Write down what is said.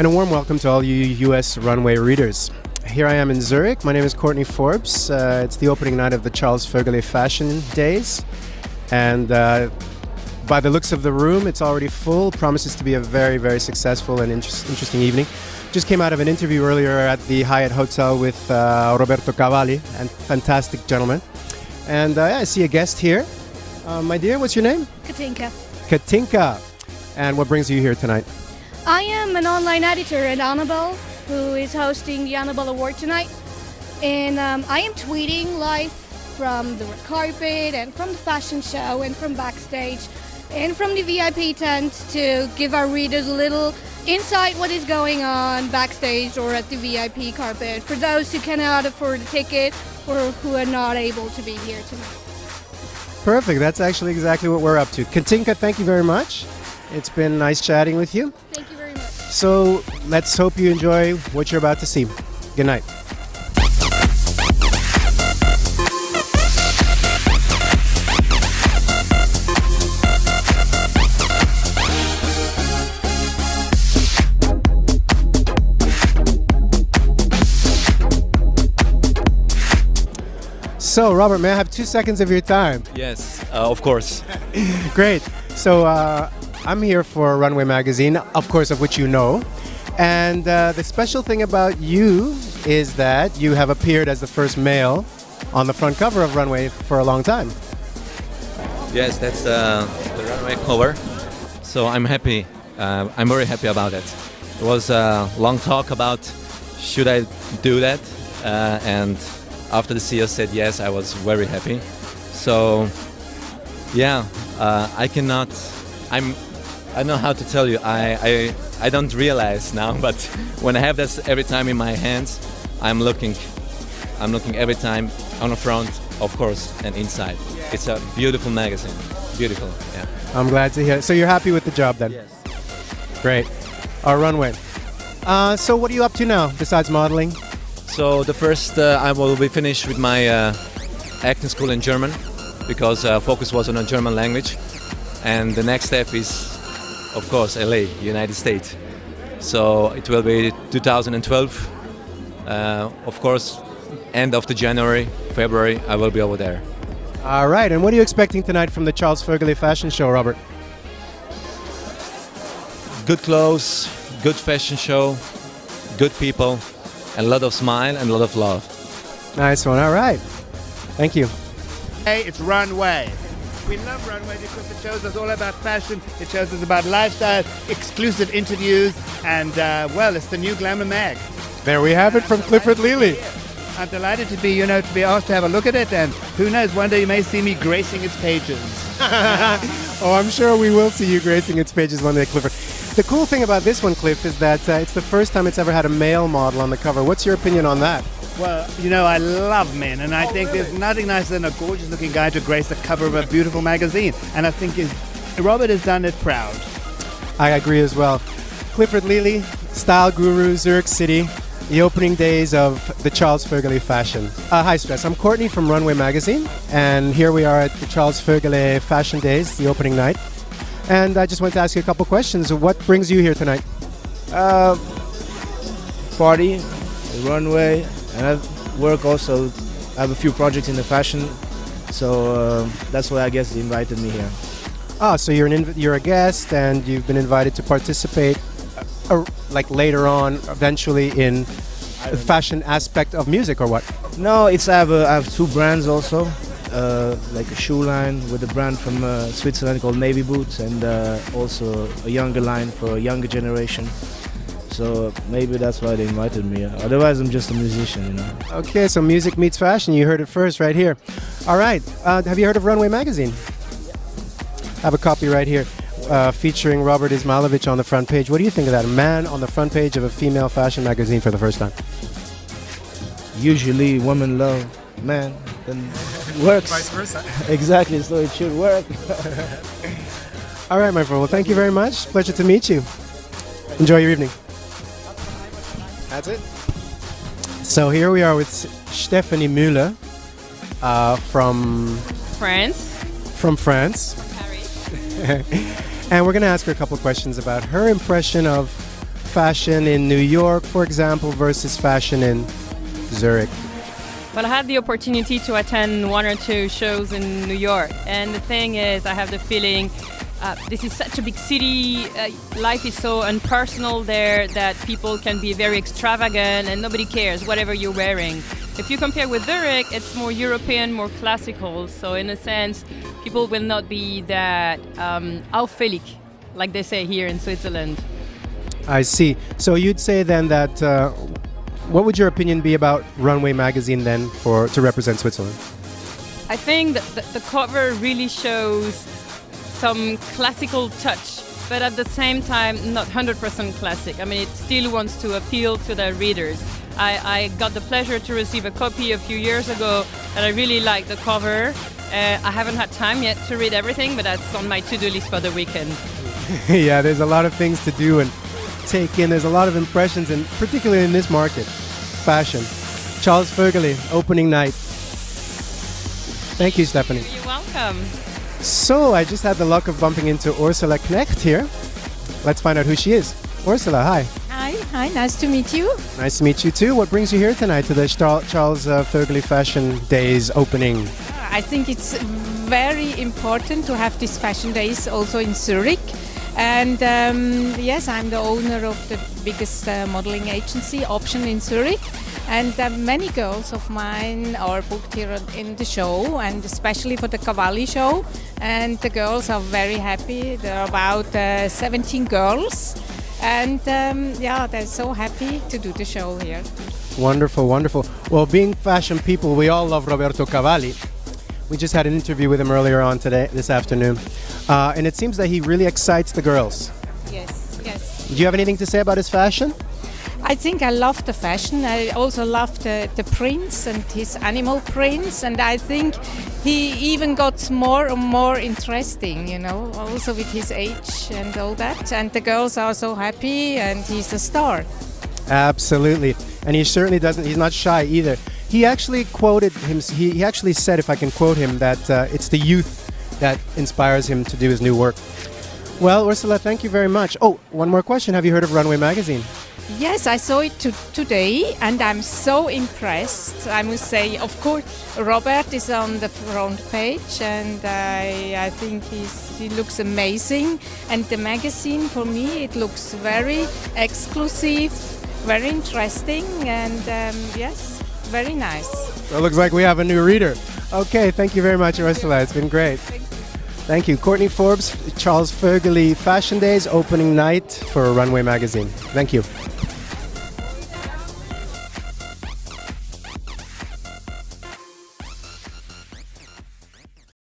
And a warm welcome to all you US Runway readers. Here I am in Zurich. My name is Courtney Forbes. It's the opening night of the Charles Vögele Fashion Days. And by the looks of the room, it's already full. Promises to be a very, very successful and interesting evening. Just came out of an interview earlier at the Hyatt Hotel with Roberto Cavalli, a fantastic gentleman. And I see a guest here. My dear, what's your name? Katinka. Katinka. And what brings you here tonight? I am an online editor at Annabelle, who is hosting the Annabelle Award tonight. And I am tweeting live from the red carpet and from the fashion show and from backstage and from the VIP tent to give our readers a little insight what is going on backstage or at the VIP carpet for those who cannot afford a ticket or who are not able to be here tonight. Perfect. That's actually exactly what we're up to. Katinka, thank you very much. It's been nice chatting with you. Thank you very much. So let's hope you enjoy what you're about to see. Good night. So, Robert, may I have 2 seconds of your time? Yes, of course. Great. So, I'm here for Runway magazine, of course, of which you know. And the special thing about you is that you have appeared as the first male on the front cover of Runway for a long time. Yes, that's the Runway cover. So I'm happy. I'm very happy about it. It was a long talk about should I do that, and after the CEO said yes, I was very happy. So yeah, I don't know how to tell you. I don't realize now, but when I have this every time in my hands, I'm looking every time on the front, of course, and inside. It's a beautiful magazine. Beautiful, yeah. I'm glad to hear it. So you're happy with the job then? Yes. Great. Our Runway. So what are you up to now besides modeling? So the first, I will be finished with my acting school in German, because focus was on the German language. And the next step is, of course, LA, United States. So it will be 2012. Of course, end of the January, February, I will be over there. All right. And what are you expecting tonight from the Charles Vögele Fashion Show, Robert? Good clothes, good fashion show, good people, and a lot of smile and a lot of love. Nice one. All right. Thank you. Hey, it's Runway. We love Runway because it shows us all about fashion, it shows us about lifestyle, exclusive interviews, and well, it's the new Glamour mag. There we have it from Clifford Lely. I'm delighted to be, to be asked to have a look at it, and who knows, one day you may see me gracing its pages. Oh, I'm sure we will see you gracing its pages one day, Clifford. The cool thing about this one, Cliff, is that it's the first time it's ever had a male model on the cover. What's your opinion on that? Well, I love men, and I think there's nothing nicer than a gorgeous-looking guy to grace the cover of a beautiful magazine. And I think Robert has done it proud. I agree as well. Clifford Lely, style guru, Zurich City, the opening days of the Charles Vögele Fashion. Hi, Stress. I'm Courtney from Runway magazine, and here we are at the Charles Vögele Fashion Days, the opening night. And I just want to ask you a couple questions. What brings you here tonight? Party, Runway, and I work also. I have a few projects in the fashion, so that's why I guess they invited me here. Ah, so you're a guest, and you've been invited to participate, like later on, eventually in the fashion aspect of music, or what? No, I have two brands also, like a shoe line with a brand from Switzerland called Navy Boots, and also a younger line for a younger generation. So maybe that's why they invited me. Otherwise, I'm just a musician, Okay, so music meets fashion. You heard it first right here. All right. Have you heard of Runway magazine? I have a copy right here featuring Robert Ismajlovic on the front page. What do you think of that? A man on the front page of a female fashion magazine for the first time. Usually, women love men, then it works. Vice versa. Exactly, so it should work. All right, my friend. Well, thank you very much. Pleasure to meet you. Enjoy your evening. That's it. So here we are with Stephanie Müller from France. From France. Paris. And we're going to ask her a couple of questions about her impression of fashion in New York, for example, versus fashion in Zurich? Well, I had the opportunity to attend one or two shows in New York, and the thing is, I have the feeling this is such a big city, life is so impersonal there that people can be very extravagant and nobody cares whatever you're wearing. If you compare with Zurich, it's more European, more classical, so in a sense, people will not be that auffällig, like they say here in Switzerland. I see. So you'd say then that, what would your opinion be about Runway magazine then to represent Switzerland? I think that the cover really shows some classical touch, but at the same time not 100% classic. I mean, it still wants to appeal to the readers. I got the pleasure to receive a copy a few years ago and I really like the cover. I haven't had time yet to read everything, but that's on my to-do list for the weekend. Yeah, there's a lot of things to do and take in. There's a lot of impressions, and particularly in this market, fashion. Charles Vögeli, opening night. Thank you, Stephanie. You're welcome. So I just had the luck of bumping into Ursula Knecht here. Let's find out who she is. Ursula, hi. Hi, nice to meet you. Nice to meet you too. What brings you here tonight to the Charles Vögeli Fashion Days opening? I think it's very important to have these fashion days also in Zurich. And yes, I'm the owner of the biggest modeling agency, Option, in Zurich. And many girls of mine are booked here in the show, and especially for the Cavalli show. And the girls are very happy. There are about 17 girls. And yeah, they're so happy to do the show here. Wonderful, wonderful. Well, being fashion people, we all love Roberto Cavalli. We just had an interview with him earlier on this afternoon. And it seems that he really excites the girls. Yes, yes. Do you have anything to say about his fashion? I think I love the fashion. I also love the prints and his animal prints, and I think he even got more and more interesting, you know, also with his age and all that. And the girls are so happy, and he's a star. Absolutely. And he certainly doesn't, he's not shy either. He actually quoted him, he actually said, if I can quote him, that it's the youth that inspires him to do his new work. Well, Ursula, thank you very much. Oh, one more question. Have you heard of Runway magazine? Yes, I saw it today, and I'm so impressed. I must say, of course, Robert is on the front page, and I think he looks amazing. And the magazine, for me, it looks very exclusive, very interesting, and yes, very nice. So it looks like we have a new reader. Okay, thank you very much, Ursula. It's been great. Thank you. Courtney Forbes, Charles Vögeli Fashion Days, opening night for Runway magazine. Thank you.